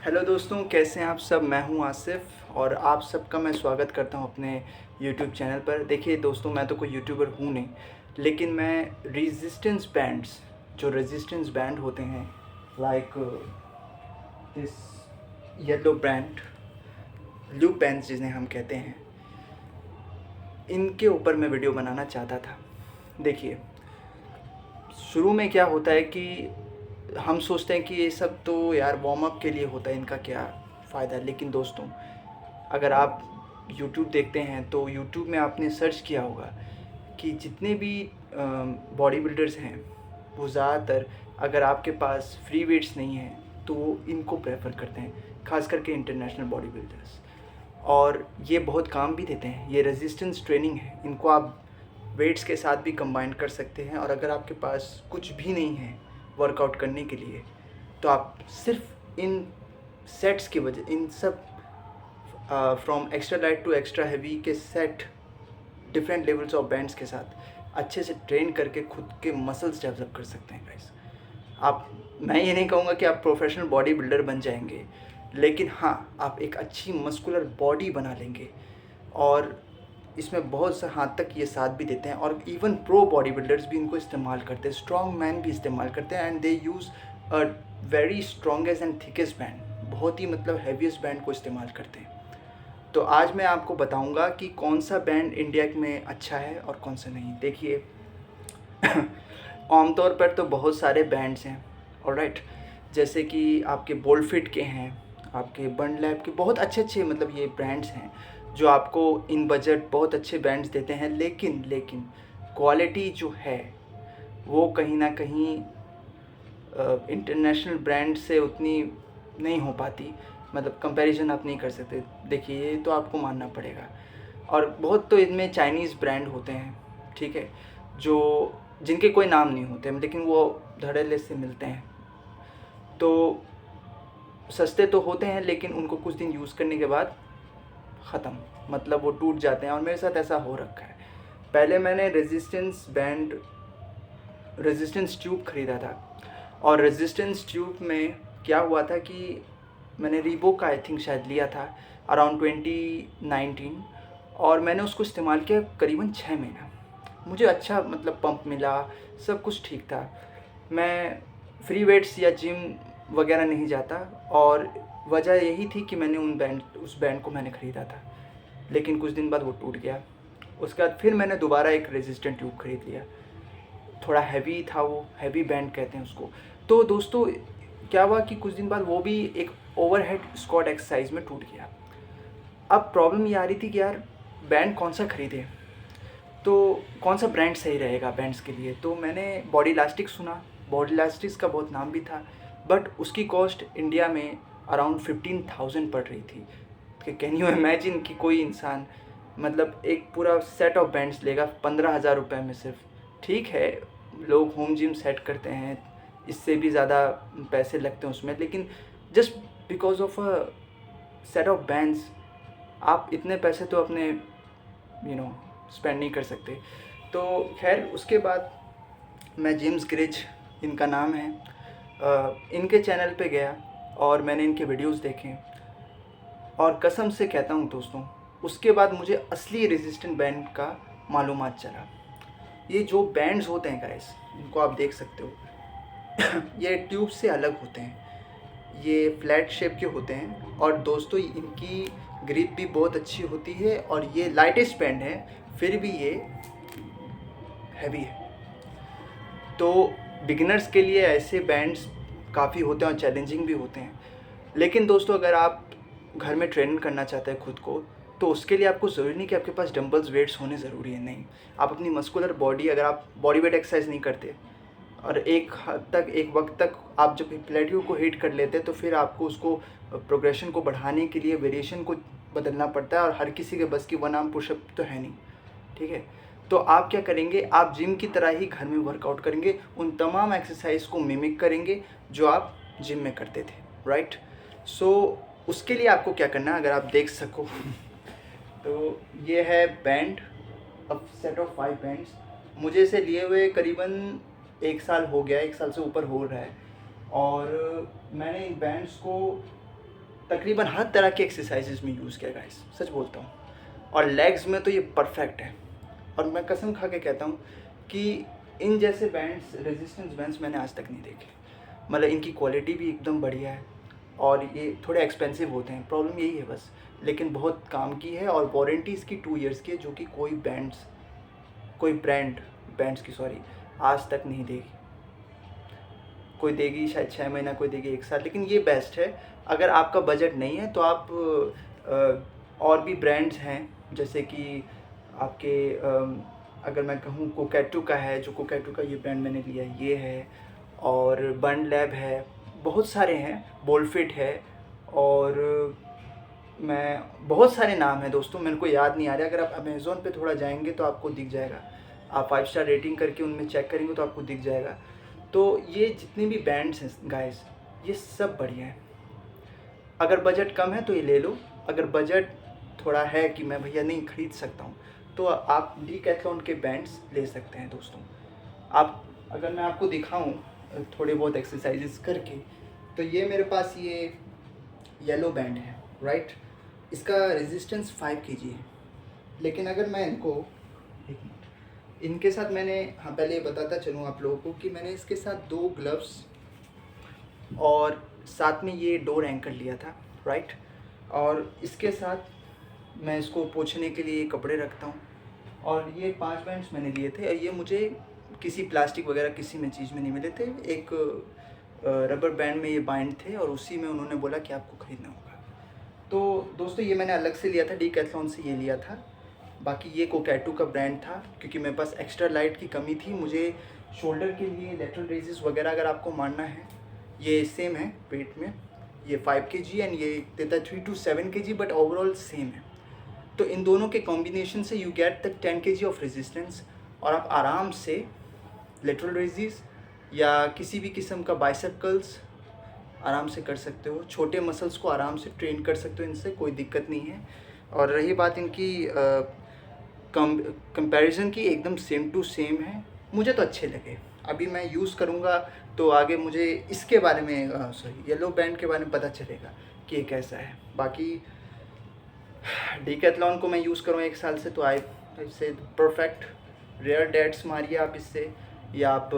Hello दोस्तों, कैसे हैं आप सब। मैं हूं आसिफ और आप सबका मैं स्वागत करता हूं अपने यूट्यूब चैनल पर। देखिए दोस्तों, मैं तो कोई यूट्यूबर हूं नहीं, लेकिन मैं रेजिस्टेंस बैंड्स, जो रेजिस्टेंस बैंड होते हैं like this yellow band, blue pens जिन्हें हम कहते हैं, इनके ऊपर मैं वीडियो बनाना चाहता था। देखिए, शुरू में क्या होता है कि हम सोचते हैं कि ये सब तो यार वार्म अप के लिए होता है, इनका क्या फ़ायदा है। लेकिन दोस्तों, अगर आप यूट्यूब देखते हैं तो यूट्यूब में आपने सर्च किया होगा कि जितने भी बॉडी बिल्डर्स हैं वो ज़्यादातर, अगर आपके पास फ्री वेट्स नहीं हैं तो वो इनको प्रेफर करते हैं, ख़ास करके इंटरनेशनल बॉडी बिल्डर्स। और ये बहुत काम भी देते हैं। ये रेजिस्टेंस ट्रेनिंग है, इनको आप वेट्स के साथ भी कंबाइन कर सकते हैं। और अगर आपके पास कुछ भी नहीं है वर्कआउट करने के लिए, तो आप सिर्फ इन सेट्स की वजह, इन सब from extra light to extra heavy के set, different levels of bands के साथ अच्छे से ट्रेन करके खुद के मसल्स डेवलप कर सकते हैं गाइस। आप, मैं ये नहीं कहूँगा कि आप प्रोफेशनल बॉडी बिल्डर बन जाएंगे, लेकिन हाँ, आप एक अच्छी मस्कुलर बॉडी बना लेंगे। और इसमें बहुत से हद तक ये साथ भी देते हैं, और इवन प्रो बॉडी बिल्डर्स भी इनको इस्तेमाल करते हैं, स्ट्रॉन्ग मैन भी इस्तेमाल करते हैं। And they use a very strongest and thickest band, बहुत ही मतलब हैवीएस्ट बैंड को इस्तेमाल करते हैं। तो आज मैं आपको बताऊंगा कि कौन सा बैंड इंडिया में अच्छा है और कौन सा नहीं। देखिए, आमतौर पर तो बहुत सारे बैंड्स हैं, ऑलराइट, जैसे कि आपके बोलफिट के हैं, आपके बंड लैब के, बहुत अच्छे अच्छे मतलब ये ब्रांड्स हैं जो आपको इन बजट बहुत अच्छे बैंड्स देते हैं। लेकिन क्वालिटी जो है वो कहीं ना कहीं इंटरनेशनल ब्रांड से उतनी नहीं हो पाती, मतलब कंपैरिजन आप नहीं कर सकते। देखिए, ये तो आपको मानना पड़ेगा। और बहुत तो इनमें चाइनीज़ ब्रांड होते हैं, ठीक है, जो जिनके कोई नाम नहीं होते, लेकिन वो धड़ल्ले से मिलते हैं, तो सस्ते तो होते हैं, लेकिन उनको कुछ दिन यूज़ करने के बाद ख़त्म, मतलब वो टूट जाते हैं। और मेरे साथ ऐसा हो रखा है। पहले मैंने रेजिस्टेंस ट्यूब ख़रीदा था, और रेजिस्टेंस ट्यूब में क्या हुआ था कि मैंने रीबॉक का आई थिंक शायद लिया था अराउंड 2019, और मैंने उसको इस्तेमाल किया करीबन 6 महीना। मुझे अच्छा मतलब पंप मिला, सब कुछ ठीक था। मैं फ्री वेट्स या जिम वगैरह नहीं जाता, और वजह यही थी कि मैंने उस बैंड को मैंने ख़रीदा था, लेकिन कुछ दिन बाद वो टूट गया। उसके बाद फिर मैंने दोबारा एक रेजिस्टेंट ट्यूब ख़रीद लिया, थोड़ा हैवी था, वो हैवी बैंड कहते हैं उसको। तो दोस्तों, क्या हुआ कि कुछ दिन बाद वो भी एक ओवरहेड स्क्वाट एक्सरसाइज में टूट गया। अब प्रॉब्लम ये आ रही थी कि यार बैंड कौन सा ख़रीदे, तो कौन सा ब्रांड सही रहेगा बैंड्स के लिए। तो मैंने बॉडी इलास्टिक सुना, बॉडी इलास्टिक्स का बहुत नाम भी था, बट उसकी कॉस्ट इंडिया में अराउंड 15,000 पड़ रही थी। कि कैन यू इमेजिन कि कोई इंसान मतलब एक पूरा सेट ऑफ बैंड्स लेगा 15,000 रुपये में सिर्फ। ठीक है, लोग होम जिम सेट करते हैं, इससे भी ज़्यादा पैसे लगते हैं उसमें, लेकिन just because of a set of bands आप इतने पैसे तो अपने स्पेंड नहीं कर सकते। तो खैर, उसके बाद मैं जेम्स ग्रिज, इनका नाम है, इनके चैनल पे गया और मैंने इनके वीडियोस देखे, और कसम से कहता हूँ दोस्तों, उसके बाद मुझे असली रेजिस्टेंट बैंड का मालूमात चला। ये जो बैंड्स होते हैं गाइस, इनको आप देख सकते हो, ये ट्यूब से अलग होते हैं, ये फ्लैट शेप के होते हैं, और दोस्तों इनकी ग्रिप भी बहुत अच्छी होती है, और ये लाइटेस्ट बैंड है, फिर भी ये हैवी है। तो बिगिनर्स के लिए ऐसे बैंड्स काफ़ी होते हैं और चैलेंजिंग भी होते हैं। लेकिन दोस्तों, अगर आप घर में ट्रेन करना चाहते हैं खुद को, तो उसके लिए आपको ज़रूरी नहीं कि आपके पास डंबल्स वेट्स होने ज़रूरी है, नहीं। आप अपनी मस्कुलर बॉडी, अगर आप बॉडी वेट एक्सरसाइज नहीं करते और एक हद तक, एक वक्त तक आप जब प्लेटियो को हिट कर लेते हैं, तो फिर आपको उसको प्रोग्रेशन को बढ़ाने के लिए वेरिएशन को बदलना पड़ता है, और हर किसी के बस की वन आर्म पुशअप तो है नहीं, ठीक है। तो आप क्या करेंगे, आप जिम की तरह ही घर में वर्कआउट करेंगे, उन तमाम एक्सरसाइज को मिमिक करेंगे जो आप जिम में करते थे, राइट। सो उसके लिए आपको क्या करना है, अगर आप देख सको तो ये है बैंड, अब सेट ऑफ 5 बैंड्स। मुझे इसे लिए हुए करीबन 1 साल हो गया, 1 साल से ऊपर हो रहा है, और मैंने इन बैंड्स को तकरीबन हर तरह के एक्सरसाइजेज में यूज़ किया गाइस, सच बोलता हूँ। और लेग्स में तो ये परफेक्ट है। और मैं कसम खा के कहता हूँ कि इन जैसे बैंड्स, रेजिस्टेंस बैंड्स मैंने आज तक नहीं देखे। मतलब इनकी क्वालिटी भी एकदम बढ़िया है और ये थोड़े एक्सपेंसिव होते हैं, प्रॉब्लम यही है बस, लेकिन बहुत काम की है। और वारंटी इसकी 2 इयर्स की है, जो कि कोई बैंड्स की आज तक नहीं देगी। कोई देगी शायद 6 महीना, कोई देगी 1 साल, लेकिन ये बेस्ट है। अगर आपका बजट नहीं है तो आप और भी ब्रांड्स हैं, जैसे कि आपके अगर मैं कहूँ कोकैटो का है, जो कोकैटो का ये ब्रांड मैंने लिया है ये है, और बर्न लैब है, बहुत सारे हैं, बोलफिट है, और मैं बहुत सारे नाम हैं दोस्तों, मेरे को याद नहीं आ रहा। अगर आप अमेज़ोन पे थोड़ा जाएंगे तो आपको दिख जाएगा, आप 5 स्टार रेटिंग करके उनमें चेक करेंगे तो आपको दिख जाएगा। तो ये जितने भी ब्रांड्स हैं गाइस, ये सब बढ़िया है। अगर बजट कम है तो ये ले लो, अगर बजट थोड़ा है कि मैं भैया नहीं खरीद सकता हूँ, तो आप डीकैथलॉन के बैंड्स ले सकते हैं दोस्तों। आप अगर मैं आपको दिखाऊं थोड़े बहुत एक्सरसाइजेस करके, तो ये मेरे पास ये येलो बैंड है, राइट। इसका रेजिस्टेंस 5 kg है, लेकिन अगर मैं इनके साथ मैंने, हाँ पहले ये बताता चलूँ आप लोगों को कि मैंने इसके साथ 2 ग्लव्स और साथ में ये डोर एंकर लिया था, राइट। और इसके साथ मैं इसको पोंछने के लिए कपड़े रखता हूँ। और ये 5 बैंड्स मैंने लिए थे, और ये मुझे किसी प्लास्टिक वगैरह किसी में चीज़ में नहीं मिले थे। एक रबर बैंड में ये बाइंड थे, और उसी में उन्होंने बोला कि आपको ख़रीदना होगा। तो दोस्तों ये मैंने अलग से लिया था, डीकैथलॉन से ये लिया था। बाकी ये कोकैटो का ब्रांड था, क्योंकि मेरे पास एक्स्ट्रा लाइट की कमी थी। मुझे शोल्डर के लिए लेटरल रेजेस वगैरह अगर आपको मारना है, ये सेम है वेट में, ये 5 kg एंड ये देता है 3 to 7 kg, but overall same है। तो इन दोनों के कॉम्बिनेशन से you get the 10 kg of resistance, और आप आराम से लेटरल रेजेस या किसी भी किस्म का बाइसेप कर्ल्स आराम से कर सकते हो। छोटे मसल्स को आराम से ट्रेन कर सकते हो, इनसे कोई दिक्कत नहीं है। और रही बात इनकी कंपैरिजन की, एकदम सेम टू सेम है, मुझे तो अच्छे लगे। अभी मैं यूज़ करूँगा तो आगे मुझे इसके बारे में येलो बैंड के बारे में पता चलेगा कि ये कैसा है। बाकी डीकैथलॉन को मैं यूज़ करूँ 1 साल से, तो आई से परफेक्ट। रेयर डेट्स मारिए आप इससे, या आप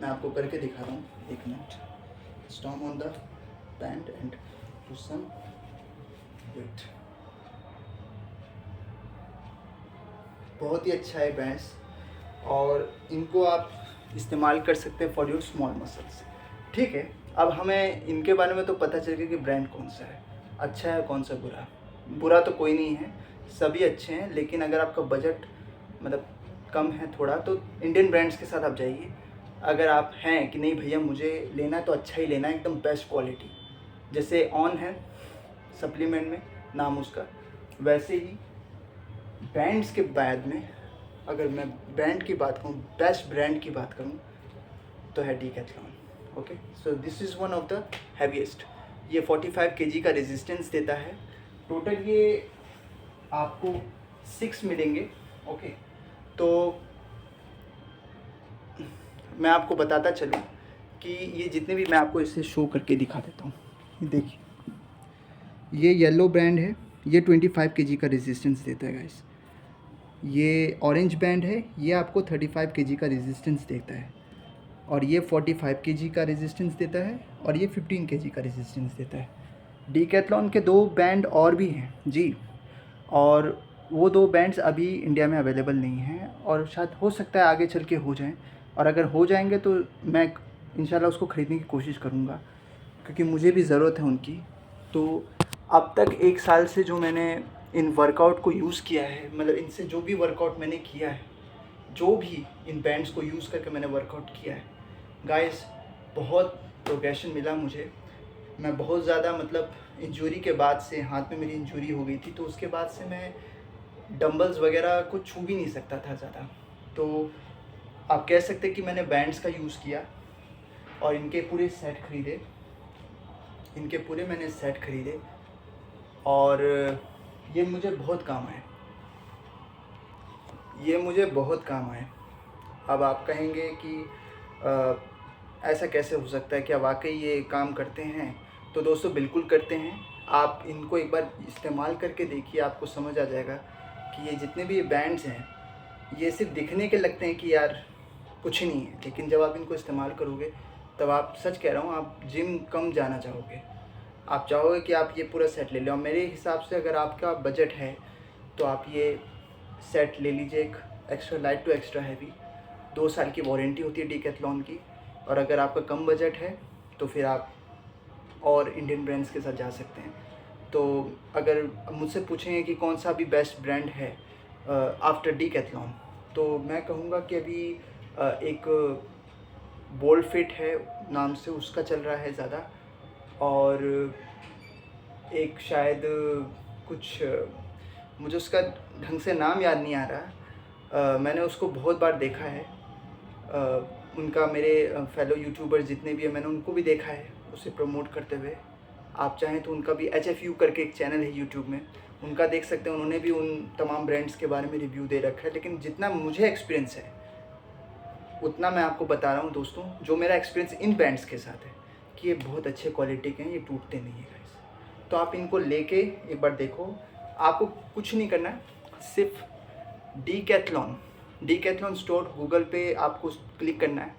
मैं आपको करके दिखा रहा हूँ, 1 minute. Stomp on the band and do some weight. बहुत ही अच्छा है बैंड्स, और इनको आप इस्तेमाल कर सकते हैं फॉर योर स्मॉल मसल्स, ठीक है। अब हमें इनके बारे में तो पता चल गया कि ब्रांड कौन सा है अच्छा है, कौन सा बुरा। बुरा तो कोई नहीं है, सभी अच्छे हैं। लेकिन अगर आपका बजट मतलब कम है थोड़ा, तो इंडियन ब्रांड्स के साथ आप जाइए। अगर आप हैं कि नहीं भैया मुझे लेना है तो अच्छा ही लेना है, एकदम बेस्ट क्वालिटी, जैसे ऑन है सप्लीमेंट में नाम उसका, वैसे ही ब्रांड्स के बाद में अगर मैं ब्रांड की बात करूँ, बेस्ट ब्रांड की बात करूँ, तो है Decathlon. Okay, so this is one of the heaviest. ये 45 kg का रेजिस्टेंस देता है। टोटल ये आपको 6 मिलेंगे। ओके, तो मैं आपको बताता चलूँ कि ये जितने भी, मैं आपको इसे शो करके दिखा देता हूँ। ये देखिए, ये येलो ब्रांड है, ये 25 kg का रेजिस्टेंस देता है गाइस। ये ऑरेंज बैंड है, ये आपको 35 kg का रेजिस्टेंस देता है। और ये 45 kg का रेजिस्टेंस देता है, और ये 15 kg का रेजिस्टेंस देता है। डीकैथलॉन के 2 बैंड और भी हैं जी, और वो 2 बैंड्स अभी इंडिया में अवेलेबल नहीं हैं, और शायद हो सकता है आगे चल के हो जाएं। और अगर हो जाएंगे तो मैं इंशाल्लाह उसको ख़रीदने की कोशिश करूँगा, क्योंकि मुझे भी ज़रूरत है उनकी। तो अब तक 1 साल से जो मैंने इन वर्कआउट को यूज़ किया है, मतलब इनसे जो भी वर्कआउट मैंने किया है, जो भी इन बैंड्स को यूज़ करके मैंने वर्कआउट किया है गाइस, बहुत प्रोग्रेशन मिला मुझे। मैं बहुत ज़्यादा, मतलब इंजरी के बाद से, हाथ में मेरी इंजरी हो गई थी, तो उसके बाद से मैं डंबल्स वगैरह को छू भी नहीं सकता था ज़्यादा। तो आप कह सकते हैं कि मैंने बैंड्स का यूज़ किया, और इनके पूरे सेट खरीदे, इनके पूरे मैंने सेट खरीदे, और ये मुझे बहुत काम आए, ये मुझे बहुत काम आए। अब आप कहेंगे कि ऐसा कैसे हो सकता है, क्या वाकई ये काम करते हैं? तो दोस्तों बिल्कुल करते हैं। आप इनको एक बार इस्तेमाल करके देखिए, आपको समझ आ जाएगा कि ये जितने भी बैंड्स हैं, ये सिर्फ दिखने के लगते हैं कि यार कुछ नहीं है, लेकिन जब आप इनको इस्तेमाल करोगे तब आप, सच कह रहा हूँ, आप जिम कम जाना चाहोगे। आप चाहोगे कि आप ये पूरा सेट ले लो। और मेरे हिसाब से अगर आपका बजट है तो आप ये सेट ले लीजिए, एक extra light to extra heavy. 2 साल की वारंटी होती है डीकैथलॉन की। और अगर आपका कम बजट है तो फिर आप और इंडियन ब्रांड्स के साथ जा सकते हैं। तो अगर मुझसे पूछेंगे कि कौन सा अभी बेस्ट ब्रांड है आफ्टर डीकैथलॉन, तो मैं कहूँगा कि अभी एक बोल्ड फिट है नाम से, उसका चल रहा है ज़्यादा। और एक शायद कुछ, मुझे उसका ढंग से नाम याद नहीं आ रहा। मैंने उसको बहुत बार देखा है। उनका मेरे फेलो यूट्यूबर जितने भी हैं, मैंने उनको भी देखा है उसे प्रमोट करते हुए। आप चाहें तो उनका भी HFU करके एक चैनल है यूट्यूब में, उनका देख सकते हैं। उन्होंने भी उन तमाम ब्रांड्स के बारे में रिव्यू दे रखा है। लेकिन जितना मुझे एक्सपीरियंस है उतना मैं आपको बता रहा हूँ दोस्तों, जो मेरा एक्सपीरियंस इन ब्रांड्स के साथ है, कि ये बहुत अच्छे क्वालिटी के हैं, ये टूटते नहीं है गाइस। तो आप इनको लेके एक बार देखो। आपको कुछ नहीं करना है, सिर्फ डीकैथलॉन स्टोर गूगल पे आपको क्लिक करना है।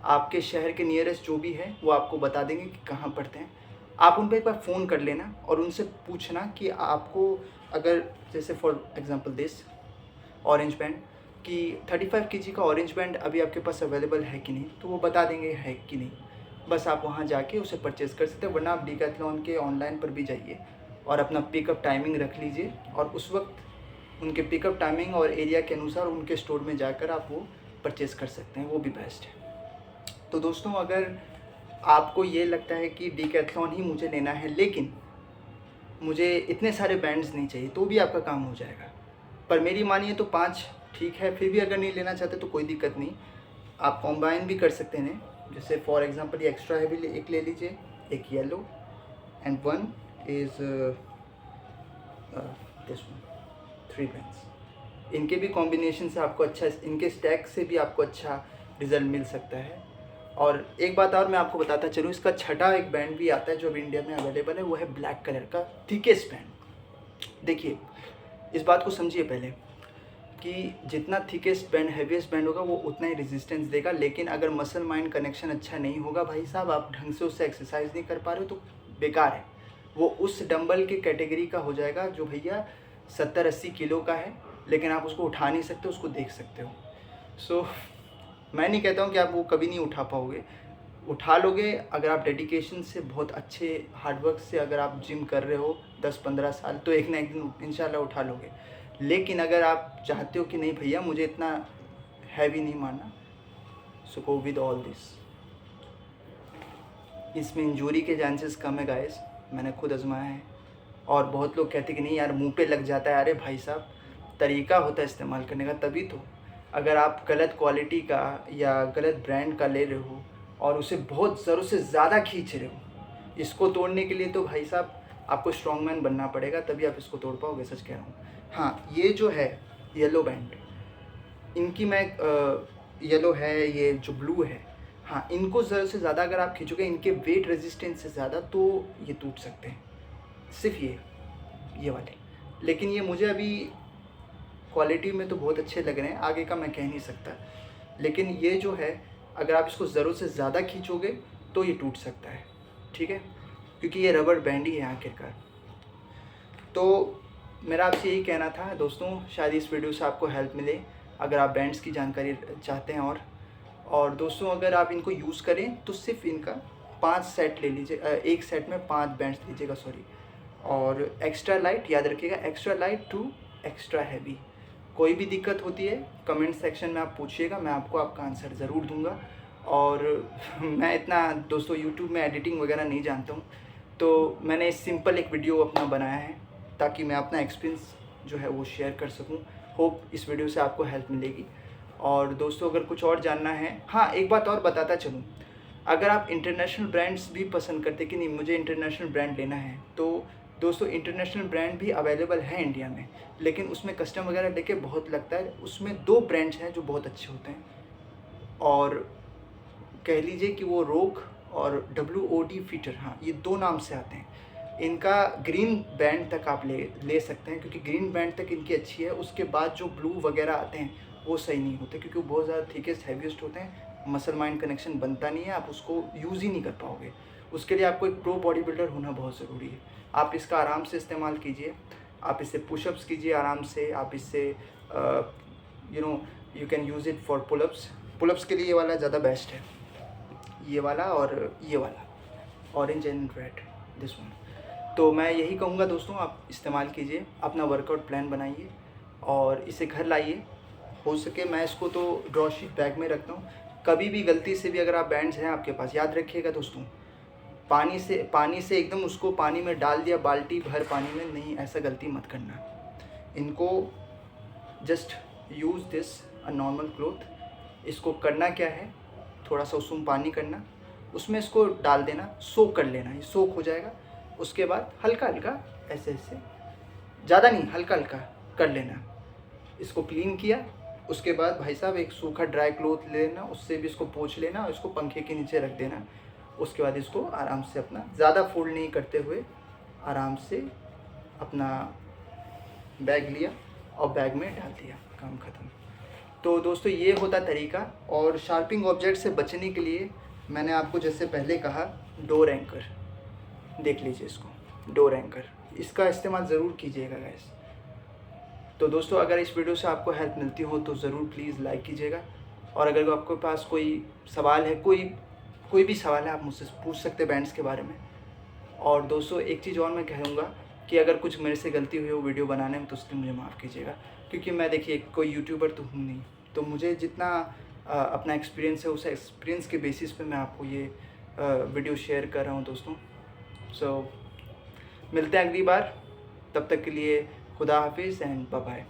आपके शहर के नियरेस्ट जो भी है वो आपको बता देंगे कि कहाँ पड़ते हैं। आप उन पर एक बार फ़ोन कर लेना और उनसे पूछना कि आपको, अगर जैसे for example this orange band, कि 35 केजी का ऑरेंज बैंड अभी आपके पास अवेलेबल है कि नहीं, तो वो बता देंगे है कि नहीं। बस आप वहाँ जाके उसे परचेज़ कर सकते हैं। वरना आप डीकैथलॉन के ऑनलाइन पर भी जाइए और अपना पिकअप टाइमिंग रख लीजिए, और उस वक्त उनके पिकअप टाइमिंग और एरिया के अनुसार उनके स्टोर में जाकर आप वो परचेज़ कर सकते हैं, वो भी बेस्ट है। तो दोस्तों, अगर आपको ये लगता है कि डीकैथलॉन ही मुझे लेना है, लेकिन मुझे इतने सारे बैंड्स नहीं चाहिए, तो भी आपका काम हो जाएगा। पर मेरी मानिए तो 5 ठीक है। फिर भी अगर नहीं लेना चाहते तो कोई दिक्कत नहीं, आप कॉम्बाइन भी कर सकते हैं। जैसे फॉर एग्जांपल ये एक्स्ट्रा हैवी एक ले लीजिए, एक yellow, and one is this one, 3 bands. इनके भी कॉम्बिनेशन से आपको अच्छा, इनके स्टैक से भी आपको अच्छा रिज़ल्ट मिल सकता है। और एक बात और मैं आपको बताता चलूँ, इसका छठा एक बैंड भी आता है जो अभी इंडिया में अवेलेबल है, वो है ब्लैक कलर का थिकेस्ट बैंड। देखिए, इस बात को समझिए पहले कि जितना थिकेस्ट बैंड, हैवीएस्ट बैंड होगा, वो उतना ही रेजिस्टेंस देगा। लेकिन अगर मसल माइंड कनेक्शन अच्छा नहीं होगा भाई साहब, आप ढंग से उससे एक्सरसाइज नहीं कर पा रहे हो, तो बेकार है। वो उस डंबल के कैटेगरी का हो जाएगा जो भैया 70-80 किलो का है, लेकिन आप उसको उठा नहीं सकते, उसको देख सकते हो। सो मैं नहीं कहता हूँ कि आप वो कभी नहीं उठा पाओगे, उठा लोगे अगर आप डेडिकेशन से, बहुत अच्छे हार्डवर्क से, अगर आप जिम कर रहे हो 10-15 साल, तो एक ना एक दिन इंशाल्लाह उठा लोगे। लेकिन अगर आप चाहते हो कि नहीं भैया मुझे इतना हैवी नहीं मारना, सो गो विद ऑल दिस। इसमें इंजरी के चांसेस कम है गाइस, मैंने खुद आजमाया है। और बहुत लोग कहते हैं कि नहीं यार मुंह पे लग जाता है। अरे भाई साहब, तरीका होता है इस्तेमाल करने का, तभी तो। अगर आप गलत क्वालिटी का या गलत ब्रांड का ले रहे हो और उसे बहुत ज़रूरत से ज़्यादा खींच रहे हो, इसको तोड़ने के लिए तो भाई साहब आपको स्ट्रॉन्गमैन बनना पड़ेगा, तभी आप इसको तोड़ पाओगे, सच कह रहा हूँ। हाँ, ये जो है येलो बैंड, इनकी मैं येलो है, ये जो ब्लू है, हाँ, इनको ज़रूरत से ज़्यादा अगर आप खींचोगे इनके वेट रेजिस्टेंस से ज़्यादा, तो ये टूट सकते हैं, सिर्फ ये वाले। लेकिन ये मुझे अभी क्वालिटी में तो बहुत अच्छे लग रहे हैं, आगे का मैं कह नहीं सकता। लेकिन ये जो है, अगर आप इसको ज़रूरत से ज़्यादा खींचोगे तो ये टूट सकता है, ठीक है, क्योंकि ये रबर बैंड ही है आखिरकार। तो मेरा आपसे यही कहना था दोस्तों, शायद इस वीडियो से आपको हेल्प मिले अगर आप बैंड्स की जानकारी चाहते हैं। और दोस्तों, अगर आप इनको यूज़ करें तो सिर्फ इनका 5 सेट ले लीजिए, एक सेट में 5 बैंड्स लीजिएगा, सॉरी। और एक्स्ट्रा लाइट, याद रखिएगा, extra light to extra heavy. कोई भी दिक्कत होती है कमेंट सेक्शन में आप पूछिएगा, मैं आपको आपका आंसर ज़रूर दूंगा। और मैं इतना दोस्तों यूट्यूब में एडिटिंग वगैरह नहीं जानता हूँ, तो मैंने सिंपल एक वीडियो अपना बनाया है ताकि मैं अपना एक्सपीरियंस जो है वो शेयर कर सकूँ। होप इस वीडियो से आपको हेल्प मिलेगी। और दोस्तों, अगर कुछ और जानना है, हाँ, एक बात और बताता चलूँ, अगर आप इंटरनेशनल ब्रांड्स भी पसंद करते कि नहीं मुझे इंटरनेशनल ब्रांड लेना है, तो दोस्तों इंटरनेशनल ब्रांड भी अवेलेबल है इंडिया में, लेकिन उसमें कस्टम वगैरह लेके बहुत लगता है। उसमें 2 ब्रांड्स हैं जो बहुत अच्छे होते हैं, और कह लीजिए कि वो रोग और WOD फीटर, हाँ ये 2 नाम से आते हैं। इनका ग्रीन बैंड तक आप ले सकते हैं, क्योंकि ग्रीन बैंड तक इनकी अच्छी है। उसके बाद जो ब्लू वगैरह आते हैं वो सही नहीं होते, क्योंकि वो बहुत ज़्यादा थिकेस्ट हैवीएस्ट होते हैं, मसल माइंड कनेक्शन बनता नहीं है, आप उसको यूज़ ही नहीं कर पाओगे। उसके लिए आपको एक प्रो बॉडी बिल्डर होना बहुत ज़रूरी है। आप इसका आराम से इस्तेमाल कीजिए, आप इससे पुशअप्स कीजिए आराम से, आप इससे you can use it for pullups के लिए ये वाला ज़्यादा बेस्ट है, ये वाला और ये वाला, orange and red, this one. तो मैं यही कहूँगा दोस्तों, आप इस्तेमाल कीजिए, अपना वर्कआउट प्लान बनाइए और इसे घर लाइए। हो सके, मैं इसको तो ड्रॉ शीट बैग में रखता हूँ। कभी भी गलती से भी अगर आप बैंड्स हैं आपके पास, याद रखिएगा दोस्तों, पानी से एकदम उसको पानी में डाल दिया, बाल्टी भर पानी में, नहीं, ऐसा गलती मत करना। इनको just use this a normal cloth. इसको करना क्या है, थोड़ा सा उसमें पानी करना, उसमें इसको डाल देना, सोक कर लेना, ये सोक हो जाएगा। उसके बाद हल्का हल्का ऐसे ऐसे, ज़्यादा नहीं, हल्का हल्का कर लेना। इसको क्लीन किया, उसके बाद भाई साहब एक सूखा ड्राई क्लॉथ ले लेना, उससे भी इसको पोंछ लेना और इसको पंखे के नीचे रख देना। उसके बाद इसको आराम से अपना, ज़्यादा फोल्ड नहीं करते हुए, आराम से अपना बैग लिया और बैग में डाल दिया, काम ख़त्म। तो दोस्तों ये होता तरीका। और शार्पिंग ऑब्जेक्ट से बचने के लिए मैंने आपको जैसे पहले कहा, डोर एंकर, देख लीजिए इसको, डोर एंकर, इसका इस्तेमाल ज़रूर कीजिएगा गाइस। तो दोस्तों अगर इस वीडियो से आपको हेल्प मिलती हो तो ज़रूर प्लीज़ लाइक कीजिएगा। और अगर आपके पास कोई सवाल है, कोई भी सवाल है, आप मुझसे पूछ सकते हैं बैंड्स के बारे में। और दोस्तों एक चीज़ और मैं कहूँगा कि अगर कुछ मेरे से गलती हुई हो वीडियो बनाने में तो उसके लिए मुझे माफ़ कीजिएगा, क्योंकि मैं देखिए कोई यूट्यूबर तो हूँ नहीं, तो मुझे जितना अपना एक्सपीरियंस है उस एक्सपीरियंस के बेसिस पे मैं आपको ये वीडियो शेयर कर रहा हूँ दोस्तों। सो मिलते हैं अगली बार, तब तक के लिए खुदा हाफिज़ एंड बाय बाय।